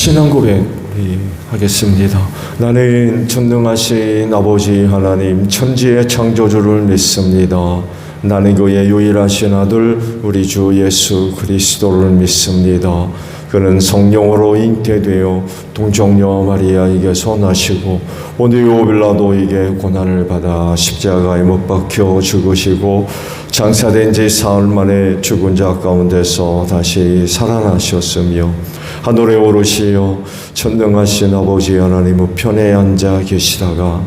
신앙 고백 하겠습니다. 나는 전능하신 아버지 하나님 천지의 창조주를 믿습니다. 나는 그의 유일하신 아들 우리 주 예수 그리스도를 믿습니다. 그는 성령으로 잉태되어 동정녀 마리아에게서 나시고 본디오 빌라도에게 고난을 받아 십자가에 못 박혀 죽으시고 장사된 지 사흘 만에 죽은 자 가운데서 다시 살아나셨으며 하늘에 오르시어 전능하신 아버지 하나님 우편에 앉아 계시다가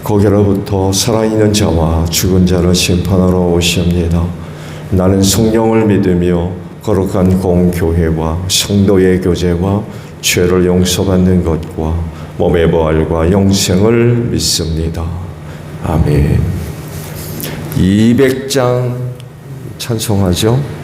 거기로부터 살아있는 자와 죽은 자를 심판하러 오십니다. 나는 성령을 믿으며 거룩한 공교회와 성도의 교제와 죄를 용서받는 것과 몸의 부활과 영생을 믿습니다. 아멘. 200장 찬송하죠.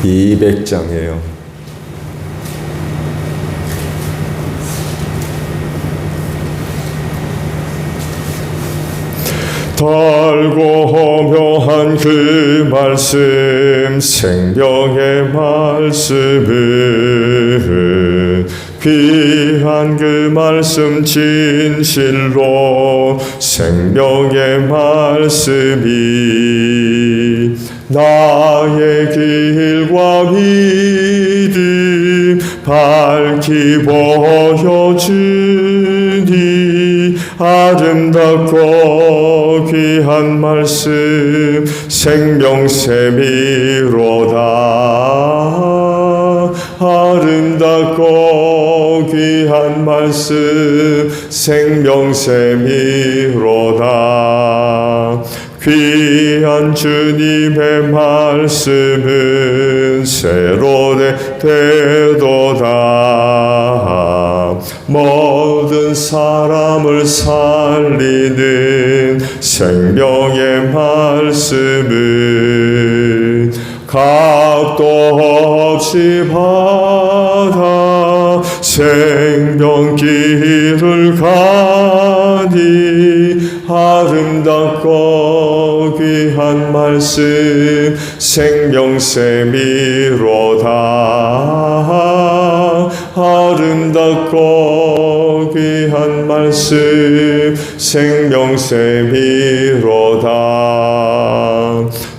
이 200장이에요. 달고 묘한 그 말씀 생명의 말씀은 귀한 그 말씀 진실로 생명의 말씀이 나의 길과 믿음 밝히 보여주니 아름답고 귀한 말씀 생명샘이로다. 아름답고 귀한 말씀 생명샘이로다. 귀한 주님의 말씀은 새로되 되도다. 모든 사람을 살리는 생명의 말씀은 값도 없이 받아 생명길을 가니 아름답고 귀한 말씀 생명샘이로다. 아름답고 귀한 말씀 생명샘이로다.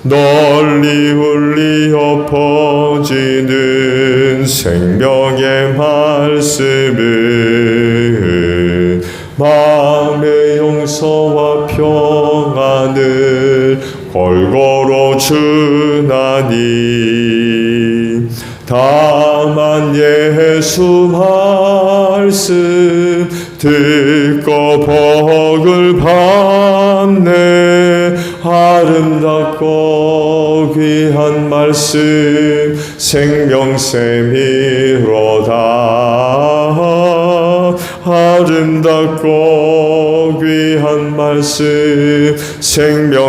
널리 울리어 퍼지는 생명의 말씀은 마음의 용서와 평안을 골고루 주나니 다만 예수 말씀 듣고 복을 받네. 아름답고 귀한 말씀 생명샘이로다. 아름답고 귀한 말씀 생명샘이로다.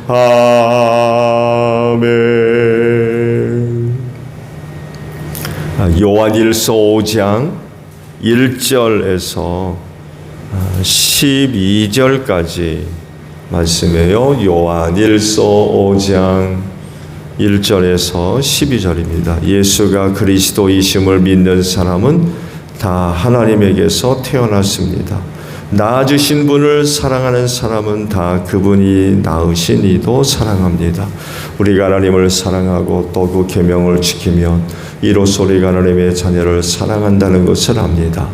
아멘. 요한일서 5장 1절에서 12절까지 말씀이에요. 요한일서 5장 1절에서 12절입니다. 예수가 그리스도이심을 믿는 사람은 다 하나님에게서 태어났습니다. 낳아주신 분을 사랑하는 사람은 다 그분이 낳으신 이도 사랑합니다. 우리가 하나님을 사랑하고 또 그 계명을 지키면 이로써 우리가 하나님의 자녀를 사랑한다는 것을 압니다.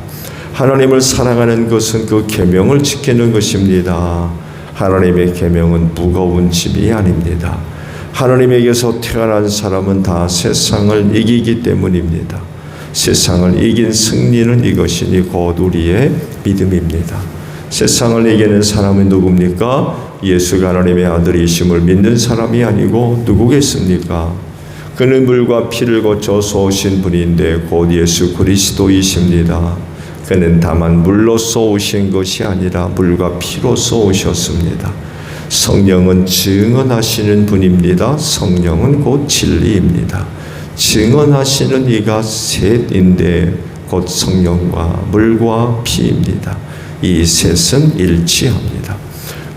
하나님을 사랑하는 것은 그 계명을 지키는 것입니다. 하나님의 계명은 무거운 짐이 아닙니다. 하나님에게서 태어난 사람은 다 세상을 이기기 때문입니다. 세상을 이긴 승리는 이것이니 곧 우리의 믿음입니다. 세상을 이기는 사람은 누굽니까? 예수가 하나님의 아들이심을 믿는 사람이 아니고 누구겠습니까? 그는 물과 피를 거쳐서 오신 분인데 곧 예수 그리스도이십니다. 그는 다만 물로서 오신 것이 아니라 물과 피로서 오셨습니다. 성령은 증언하시는 분입니다. 성령은 곧 진리입니다. 증언하시는 이가 셋인데 곧 성령과 물과 피입니다. 이 셋은 일치합니다.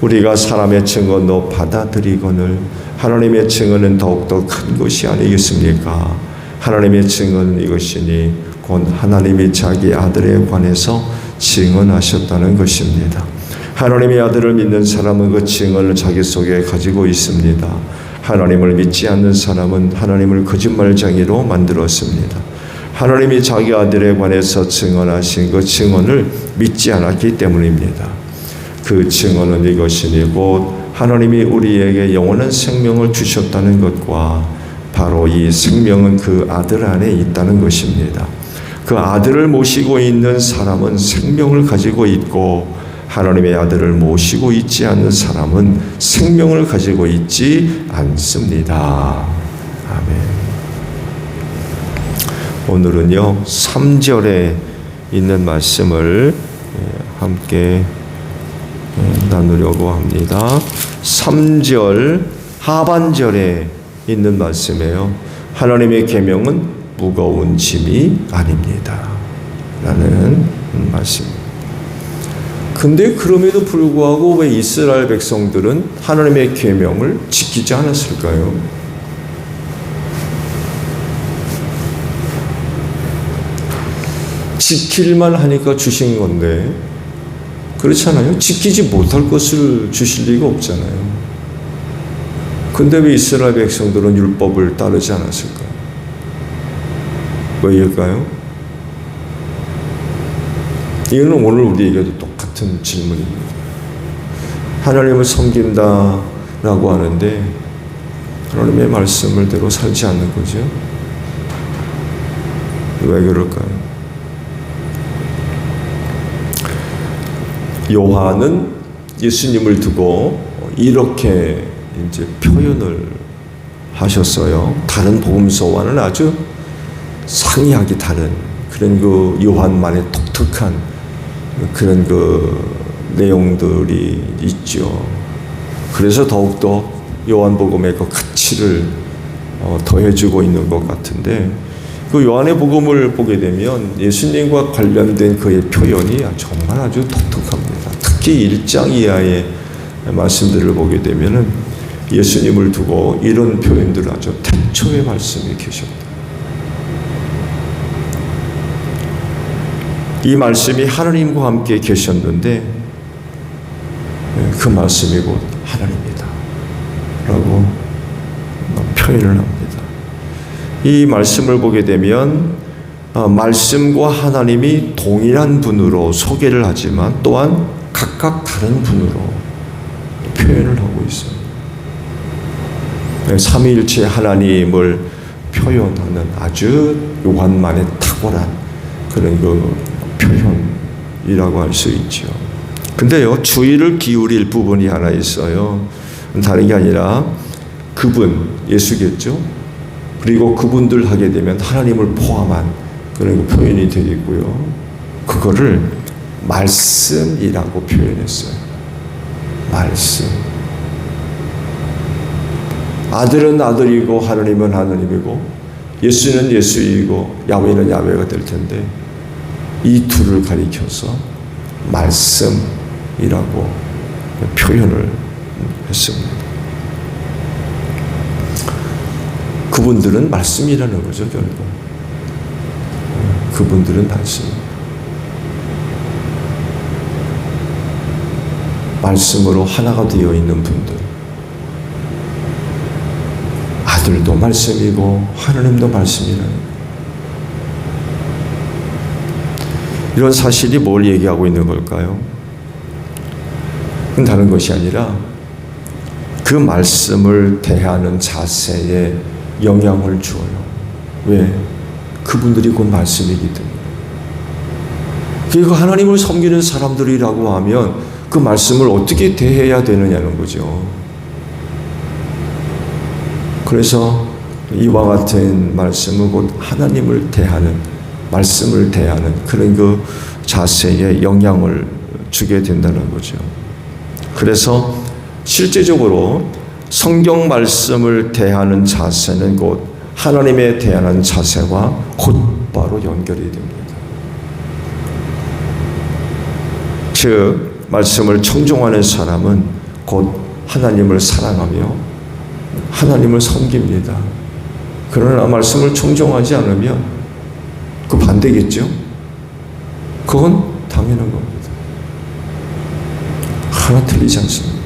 우리가 사람의 증언도 받아들이거늘 하나님의 증언은 더욱더 큰 것이 아니겠습니까? 하나님의 증언은 이것이니 곧 하나님이 자기 아들에 관해서 증언하셨다는 것입니다. 하나님의 아들을 믿는 사람은 그 증언을 자기 속에 가지고 있습니다. 하나님을 믿지 않는 사람은 하나님을 거짓말쟁이로 만들었습니다. 하나님이 자기 아들에 관해서 증언하신 그 증언을 믿지 않았기 때문입니다. 그 증언은 이것이니 곧 하나님이 우리에게 영원한 생명을 주셨다는 것과 바로 이 생명은 그 아들 안에 있다는 것입니다. 그 아들을 모시고 있는 사람은 생명을 가지고 있고 하나님의 아들을 모시고 있지 않는 사람은 생명을 가지고 있지 않습니다. 아멘. 오늘은요 3절에 있는 말씀을 함께 나누려고 합니다. 3절 하반절에 있는 말씀이에요. 하나님의 계명은 무거운 짐이 아닙니다. 라는 말씀입니다. 근데 그럼에도 불구하고 왜 이스라엘 백성들은 하나님의 계명을 지키지 않았을까요? 지킬만 하니까 주신 건데 그렇잖아요. 지키지 못할 것을 주실 리가 없잖아요. 근데 왜 이스라엘 백성들은 율법을 따르지 않았을까요? 왜일까요? 이거는 오늘 우리에게도 똑같은 질문입니다. 하나님을 섬긴다라고 하는데 하나님의 말씀을대로 살지 않는 거죠. 왜 그럴까요? 요한은 예수님을 두고 이렇게 이제 표현을 하셨어요. 다른 복음서와는 아주 상이하게 다른 그런 그 요한만의 독특한 그런 그 내용들이 있죠. 그래서 더욱더 요한복음의 그 가치를 더해주고 있는 것 같은데 그 요한의 복음을 보게 되면 예수님과 관련된 그의 표현이 정말 아주 독특합니다. 특히 1장 이하의 말씀들을 보게 되면은 예수님을 두고 이런 표현들을 하죠. 태초의 말씀이 계셨다. 이 말씀이 하나님과 함께 계셨는데 그 말씀이 곧 하나님이다 라고 표현을 합니다. 이 말씀을 보게 되면 말씀과 하나님이 동일한 분으로 소개를 하지만 또한 각각 다른 분으로 표현을 하고 있어요. 삼위일체 하나님을 표현하는 아주 요한만의 탁월한 그런 그 표현이라고 할 수 있죠. 근데요, 주의를 기울일 부분이 하나 있어요. 다른 게 아니라 그분, 예수겠죠? 그리고 그분들 하게 되면 하나님을 포함한 그런 표현이 되겠고요. 그거를 말씀이라고 표현했어요. 말씀. 아들은 아들이고 하나님은 하나님이고 예수는 예수이고 야훼는 야훼가 될 텐데 이 둘을 가리켜서 말씀이라고 표현을 했습니다. 그분들은 말씀이라는 거죠, 결국. 그분들은 말씀. 말씀으로 하나가 되어 있는 분들. 아들도 말씀이고 하나님도 말씀이라는 이런 사실이 뭘 얘기하고 있는 걸까요? 그건 다른 것이 아니라 그 말씀을 대하는 자세에 영향을 주어요. 왜? 그분들이 곧 말씀이기 때문에. 그리고 하나님을 섬기는 사람들이라고 하면 그 말씀을 어떻게 대해야 되느냐는 거죠. 그래서 이와 같은 말씀은 곧 하나님을 대하는, 말씀을 대하는 그런 그 자세에 영향을 주게 된다는 거죠. 그래서 실제적으로 성경 말씀을 대하는 자세는 곧 하나님에 대한 자세와 곧바로 연결이 됩니다. 즉 말씀을 청종하는 사람은 곧 하나님을 사랑하며 하나님을 섬깁니다. 그러나 말씀을 청종하지 않으면 그 반대겠죠? 그건 당연한 겁니다. 하나 틀리지 않습니다.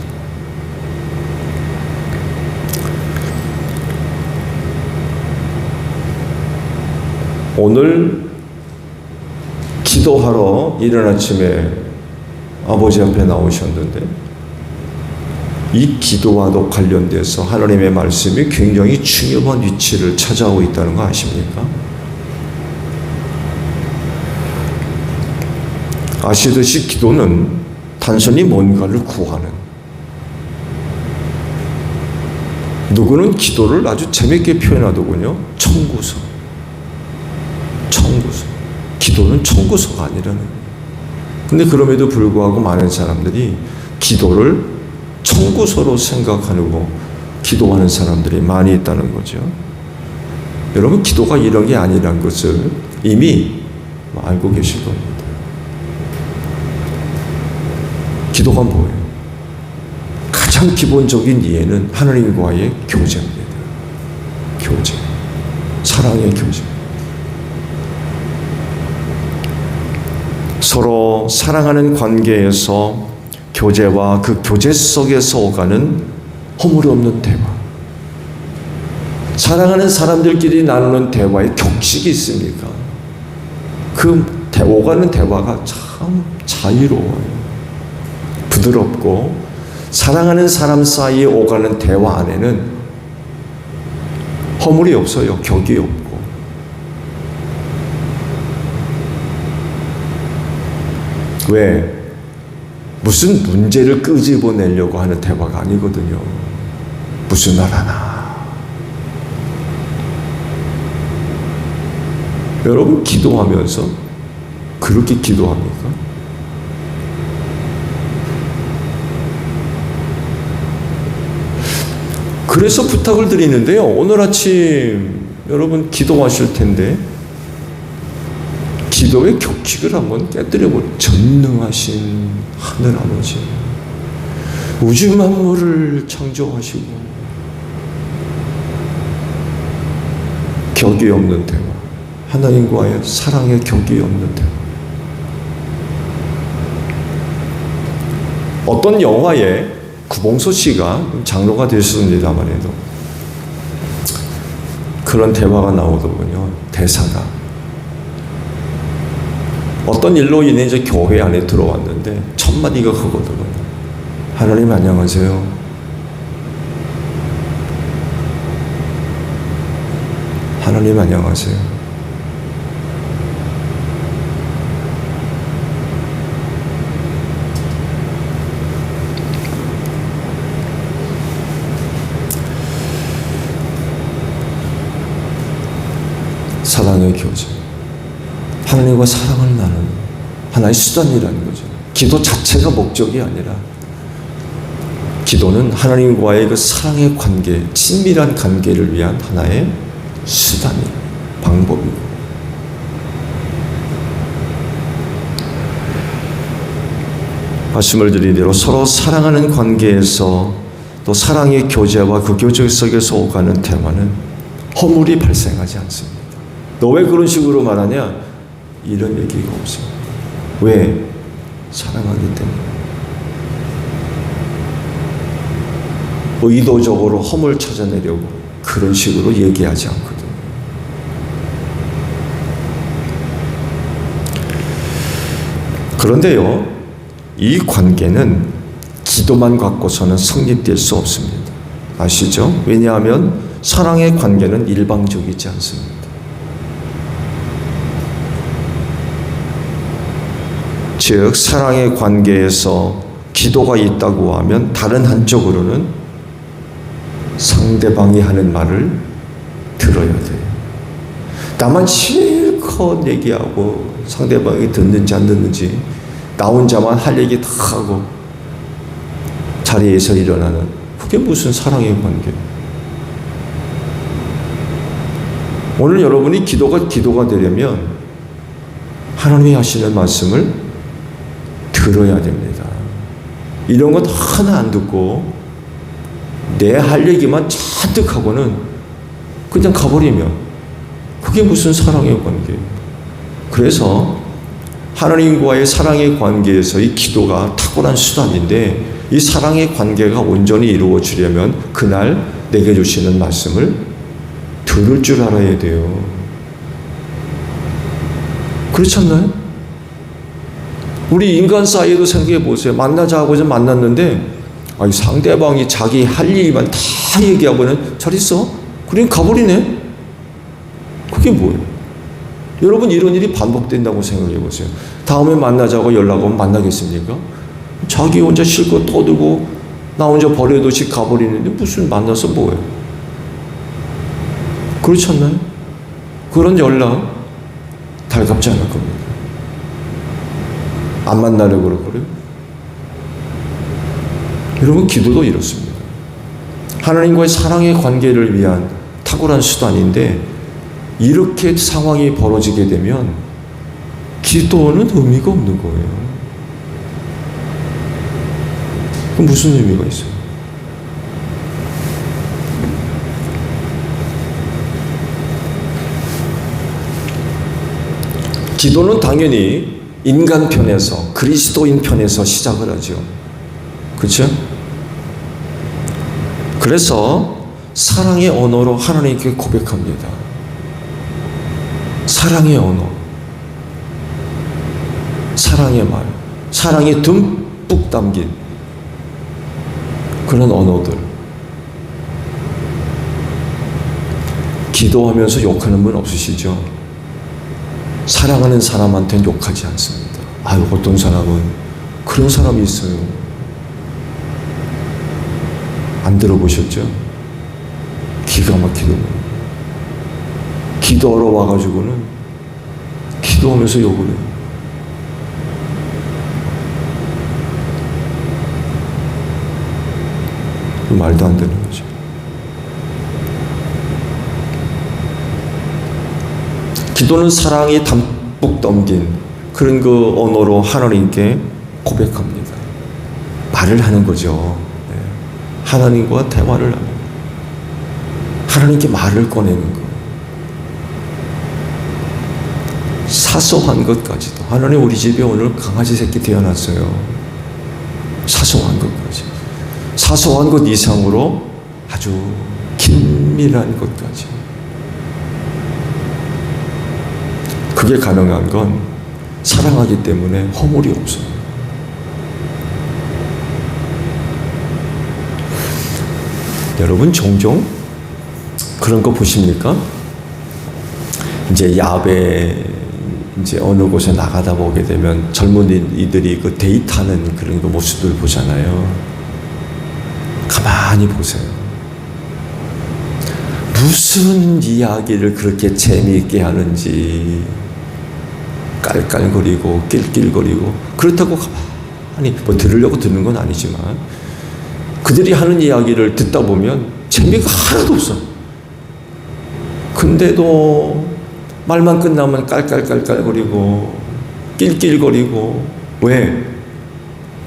오늘 기도하러 이른 아침에 아버지 앞에 나오셨는데 이 기도와도 관련돼서 하나님의 말씀이 굉장히 중요한 위치를 차지하고 있다는 거 아십니까? 아시듯이 기도는 단순히 뭔가를 구하는, 누구는 기도를 아주 재밌게 표현하더군요. 청구서. 기도는 청구서가 아니라는 거예요. 근데 그럼에도 불구하고 많은 사람들이 기도를 청구서로 생각하고 기도하는 사람들이 많이 있다는 거죠. 여러분, 기도가 이런 게 아니라는 것을 이미 알고 계실 겁니다. 기도가 뭐예요? 가장 기본적인 이해는 하나님과의 교제입니다. 교제. 사랑의 교제. 서로 사랑하는 관계에서 교제와 그 교제 속에서 오가는 허물 없는 대화. 사랑하는 사람들끼리 나누는 대화에 격식이 있습니까? 그 오가는 대화가 참 자유로워요. 부드럽고 사랑하는 사람 사이에 오가는 대화 안에는 허물이 없어요. 격이 없고. 왜? 무슨 문제를 끄집어내려고 하는 대화가 아니거든요. 무슨 말 하나. 여러분, 기도하면서 그렇게 기도합니까? 그래서 부탁을 드리는데요. 오늘 아침 여러분 기도하실 텐데 기도의 격식을 한번 깨뜨려볼. 전능하신 하늘 아버지, 우주 만물을 창조하시고 격이 없는 대화, 하나님과의 사랑의 격이 없는 대화. 어떤 영화에 구봉서 씨가 장로가 되셨습니다만 해도 그런 대화가 나오더군요. 대사가 어떤 일로 인해 이제 교회 안에 들어왔는데 첫 마디가 그거더군요. 하나님 안녕하세요. 하나님 안녕하세요. 사랑의 교제. 하나님과 사랑을 나누는 하나의 수단이라는 거죠. 기도 자체가 목적이 아니라 기도는 하나님과의 그 사랑의 관계, 친밀한 관계를 위한 하나의 수단이고 방법이고. 말씀을 드린 대로 서로 사랑하는 관계에서 또 사랑의 교제와 그 교제 속에서 오가는 대화는 허물이 발생하지 않습니다. 너 왜 그런 식으로 말하냐? 이런 얘기가 없어요. 왜? 사랑하기 때문에. 의도적으로 허물 찾아내려고 그런 식으로 얘기하지 않거든요. 그런데요, 이 관계는 기도만 갖고서는 성립될 수 없습니다. 아시죠? 왜냐하면 사랑의 관계는 일방적이지 않습니다. 즉 사랑의 관계에서 기도가 있다고 하면 다른 한쪽으로는 상대방이 하는 말을 들어야 돼요. 나만 실컷 얘기하고 상대방이 듣는지 안 듣는지 나 혼자만 할 얘기 다 하고 자리에서 일어나는, 그게 무슨 사랑의 관계? 오늘 여러분이 기도가 되려면 하나님이 하시는 말씀을 들어야 됩니다. 이런 것 하나 안 듣고 내 할 얘기만 잔뜩 하고는 그냥 가버리면 그게 무슨 사랑의 관계예요. 그래서 하나님과의 사랑의 관계에서 이 기도가 탁월한 수단인데, 이 사랑의 관계가 온전히 이루어지려면 그날 내게 주시는 말씀을 들을 줄 알아야 돼요. 그렇지 않나요? 우리 인간 사이에도 생각해 보세요. 만나자고 해서 만났는데 상대방이 자기 할 얘기만 다 얘기하고는 잘 있어? 그냥 가버리네? 그게 뭐예요? 여러분, 이런 일이 반복된다고 생각해 보세요. 다음에 만나자고 연락하면 만나겠습니까? 자기 혼자 실컷 떠들고 나 혼자 버려두시 가버리는데 무슨 만나서 뭐예요? 그렇지 않나요? 그런 연락 달갑지 않을 겁니다. 안 만나려고 그러고요. 여러분, 기도도 이렇습니다. 하나님과의 사랑의 관계를 위한 탁월한 수단인데, 이렇게 상황이 벌어지게 되면 기도는 의미가 없는 거예요. 그럼 무슨 의미가 있어요? 기도는 당연히 인간 편에서, 그리스도인 편에서 시작을 하죠. 그렇죠? 그래서 사랑의 언어로 하나님께 고백합니다. 사랑의 언어, 사랑의 말, 사랑이 듬뿍 담긴 그런 언어들. 기도하면서 욕하는 분 없으시죠? 사랑하는 사람한테는 욕하지 않습니다. 어떤 사람은 그런 사람이 있어요. 안 들어보셨죠? 기가 막히더군요. 기도하러 와가지고는 기도하면서 욕을 해요. 말도 안 되는 거죠. 기도는 사랑이 담뿍 담긴 그런 그 언어로 하나님께 고백합니다. 말을 하는 거죠. 하나님과 대화를 하는 거예요. 하나님께 말을 꺼내는 거예요. 사소한 것까지도. 하나님, 우리 집에 오늘 강아지 새끼 태어났어요. 사소한 것까지. 사소한 것 이상으로 아주 긴밀한 것까지. 그게 가능한 건 사랑하기 때문에 허물이 없어요. 여러분, 종종 그런 거 보십니까? 이제 야외 어느 곳에 나가다 보게 되면 젊은이들이 그 데이트하는 그런 그 모습들 보잖아요. 가만히 보세요. 무슨 이야기를 그렇게 재미있게 하는지, 깔깔거리고 낄낄거리고, 그렇다고 가만히 들으려고 듣는 건 아니지만 그들이 하는 이야기를 듣다 보면 재미가 하나도 없어. 근데도 말만 끝나면 깔깔깔깔거리고 낄낄거리고. 왜?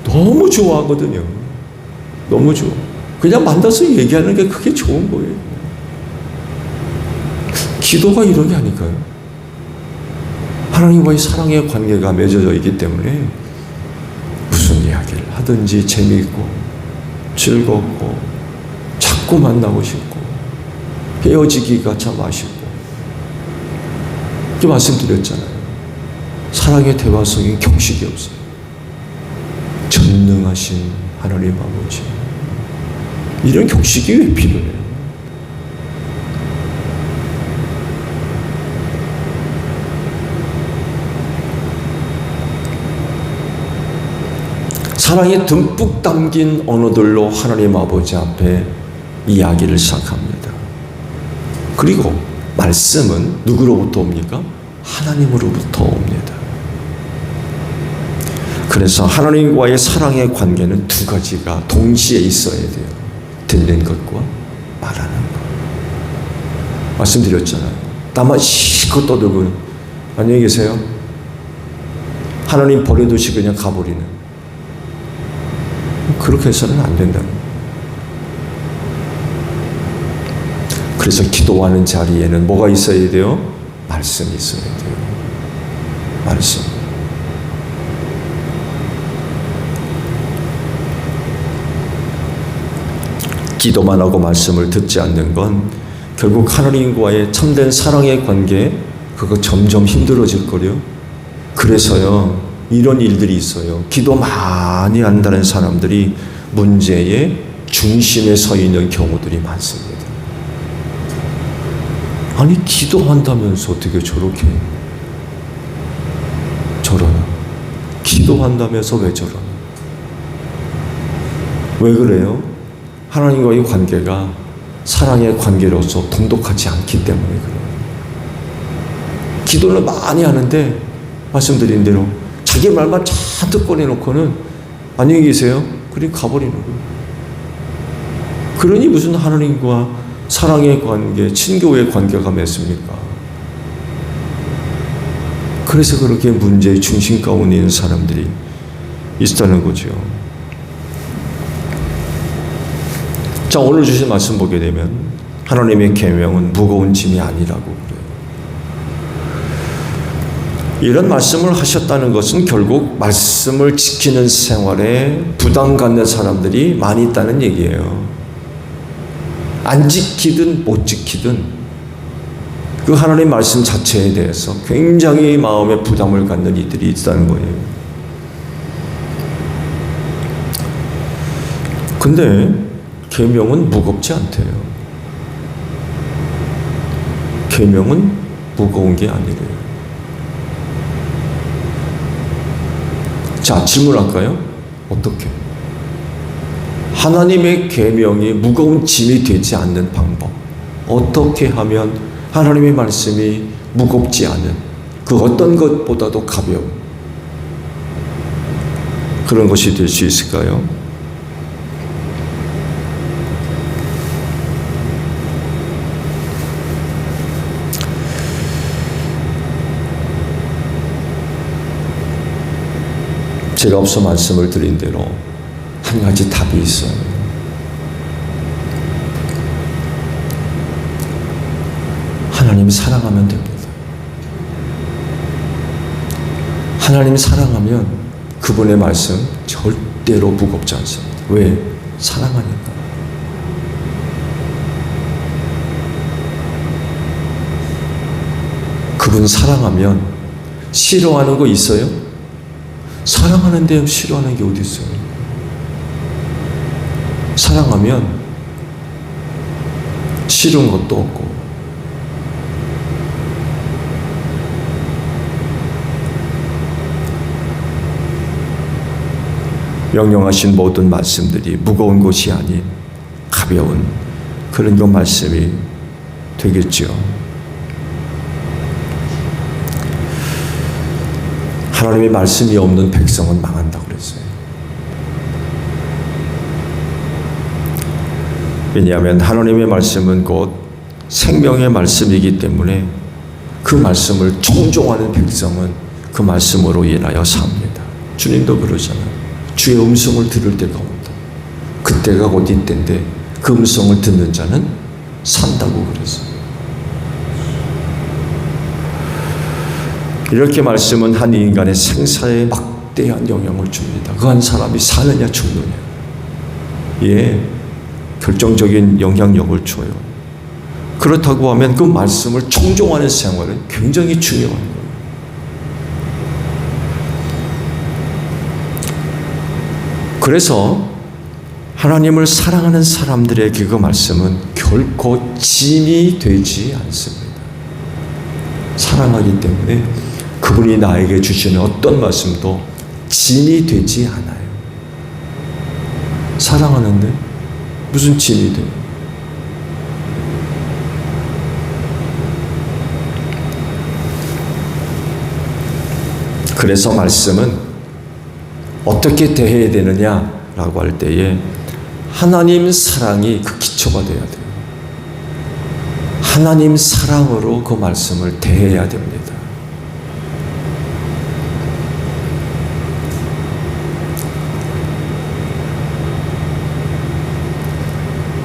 너무 좋아하거든요. 너무 좋아. 그냥 만나서 얘기하는 게 그게 좋은 거예요. 기도가 이런 게 아닐까요? 하나님과의 사랑의 관계가 맺어져 있기 때문에 무슨 이야기를 하든지 재미있고 즐겁고 자꾸 만나고 싶고 헤어지기가 참 아쉽고. 이렇게 말씀드렸잖아요. 사랑의 대화성이 경식이 없어요. 전능하신 하나님 아버지, 이런 경식이 왜 필요해요? 사랑이 듬뿍 담긴 언어들로 하나님 아버지 앞에 이야기를 시작합니다. 그리고 말씀은 누구로부터 옵니까? 하나님으로부터 옵니다. 그래서 하나님과의 사랑의 관계는 두 가지가 동시에 있어야 돼요. 듣는 것과 말하는 것. 말씀드렸잖아요. 다만 실컷 떠들고 안녕히 계세요. 하나님 버려두시고 그냥 가버리는. 그렇게 해서는 안 된다. 그래서 기도하는 자리에는 뭐가 있어야 돼요? 말씀이 있어야 돼요. 말씀. 기도만 하고 말씀을 듣지 않는 건 결국 하나님과의 참된 사랑의 관계, 그거 점점 힘들어질 거요. 그래서요, 이런 일들이 있어요. 기도 많이 한다는 사람들이 문제의 중심에 서 있는 경우들이 많습니다. 아니, 기도한다면서 어떻게 저렇게 저러나? 기도한다면서 왜 저러나? 왜 그래요? 하나님과의 관계가 사랑의 관계로서 돈독하지 않기 때문에 그래요. 기도를 많이 하는데 말씀드린 대로 자기 말만 잔뜩 꺼내놓고는 안녕히 계세요. 그리고 가버리는 거예요. 그러니 무슨 하나님과 사랑의 관계, 친교의 관계가 맺습니까? 그래서 그렇게 문제의 중심 가운데 있는 사람들이 있다는 거죠. 자, 오늘 주신 말씀 보게 되면 하나님의 계명은 무거운 짐이 아니라고 그래요. 이런 말씀을 하셨다는 것은 결국 말씀을 지키는 생활에 부담 갖는 사람들이 많이 있다는 얘기예요. 안 지키든 못 지키든 그 하나님 말씀 자체에 대해서 굉장히 마음에 부담을 갖는 이들이 있다는 거예요. 근데 계명은 무겁지 않대요. 계명은 무거운 게 아니래요. 자, 질문할까요? 어떻게? 하나님의 계명이 무거운 짐이 되지 않는 방법. 어떻게 하면 하나님의 말씀이 무겁지 않은 그 어떤 것보다도 가벼운 그런 것이 될 수 있을까요? 제가 앞서 말씀을 드린 대로 한 가지 답이 있어요. 하나님 사랑하면 됩니다. 하나님 사랑하면 그분의 말씀 절대로 무겁지 않습니다. 왜? 사랑하니까. 그분 사랑하면 싫어하는 거 있어요? 사랑하는데 싫어하는 게 어디 있어요? 사랑하면 싫은 것도 없고 명령하신 모든 말씀들이 무거운 것이 아닌 가벼운 그런 그 말씀이 되겠죠. 하나님의 말씀이 없는 백성은 망한다고 그랬어요. 왜냐하면 하나님의 말씀은 곧 생명의 말씀이기 때문에 그 말씀을 청종하는 백성은 그 말씀으로 인하여 삽니다. 주님도 그러잖아요. 주의 음성을 들을 때가 온다. 그때가 곧 이때인데 그 음성을 듣는 자는 산다고 그랬어요. 이렇게 말씀은 한 인간의 생사에 막대한 영향을 줍니다. 그 한 사람이 사느냐 죽느냐 예, 결정적인 영향력을 줘요. 그렇다고 하면 그 말씀을 청종하는 생활은 굉장히 중요한 거예요. 그래서 하나님을 사랑하는 사람들에게 그 말씀은 결코 짐이 되지 않습니다. 사랑하기 때문에 그분이 나에게 주시는 어떤 말씀도 짐이 되지 않아요. 사랑하는데 무슨 짐이 돼요? 그래서 말씀은 어떻게 대해야 되느냐라고 할 때에 하나님 사랑이 그 기초가 돼야 돼요. 하나님 사랑으로 그 말씀을 대해야 됩니다.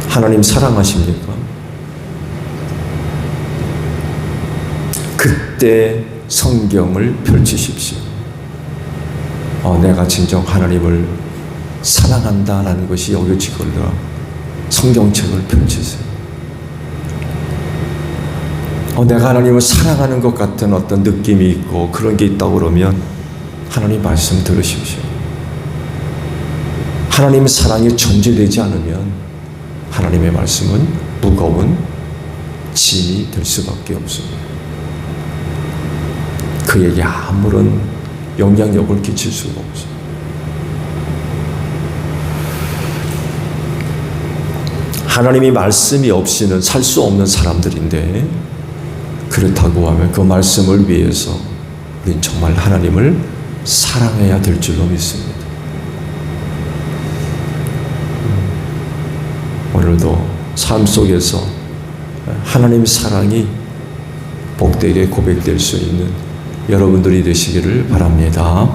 하나님 사랑하십니까? 그때 성경을 펼치십시오. 내가 진정 하나님을 사랑한다라는 것이 여겨지거나 성경책을 펼치세요. 내가 하나님을 사랑하는 것 같은 어떤 느낌이 있고 그런 게 있다고 그러면 하나님 말씀 들으십시오. 하나님의 사랑이 전제되지 않으면 하나님의 말씀은 무거운 짐이 될 수밖에 없습니다. 그에게 아무런 영향력을 끼칠 수가 없어요. 하나님이 말씀이 없이는 살 수 없는 사람들인데, 그렇다고 하면 그 말씀을 위해서 우린 정말 하나님을 사랑해야 될 줄로 믿습니다. 오늘도 삶 속에서 하나님 사랑이 복되게 고백될 수 있는 여러분들이 되시기를 바랍니다.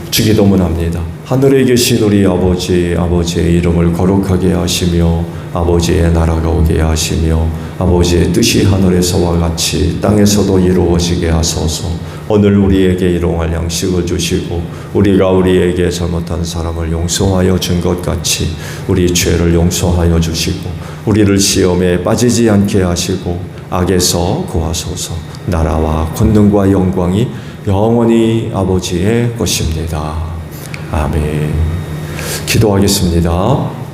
주기도문합니다. 하늘에 계신 우리 아버지, 아버지의 이름을 거룩하게 하시며 아버지의 나라가 오게 하시며 아버지의 뜻이 하늘에서와 같이 땅에서도 이루어지게 하소서. 오늘 우리에게 일용할 양식을 주시고 우리가 우리에게 잘못한 사람을 용서하여 준 것 같이 우리 죄를 용서하여 주시고 우리를 시험에 빠지지 않게 하시고 악에서 구하소서. 나라와 권능과 영광이 영원히 아버지의 것입니다. 아멘. 기도하겠습니다.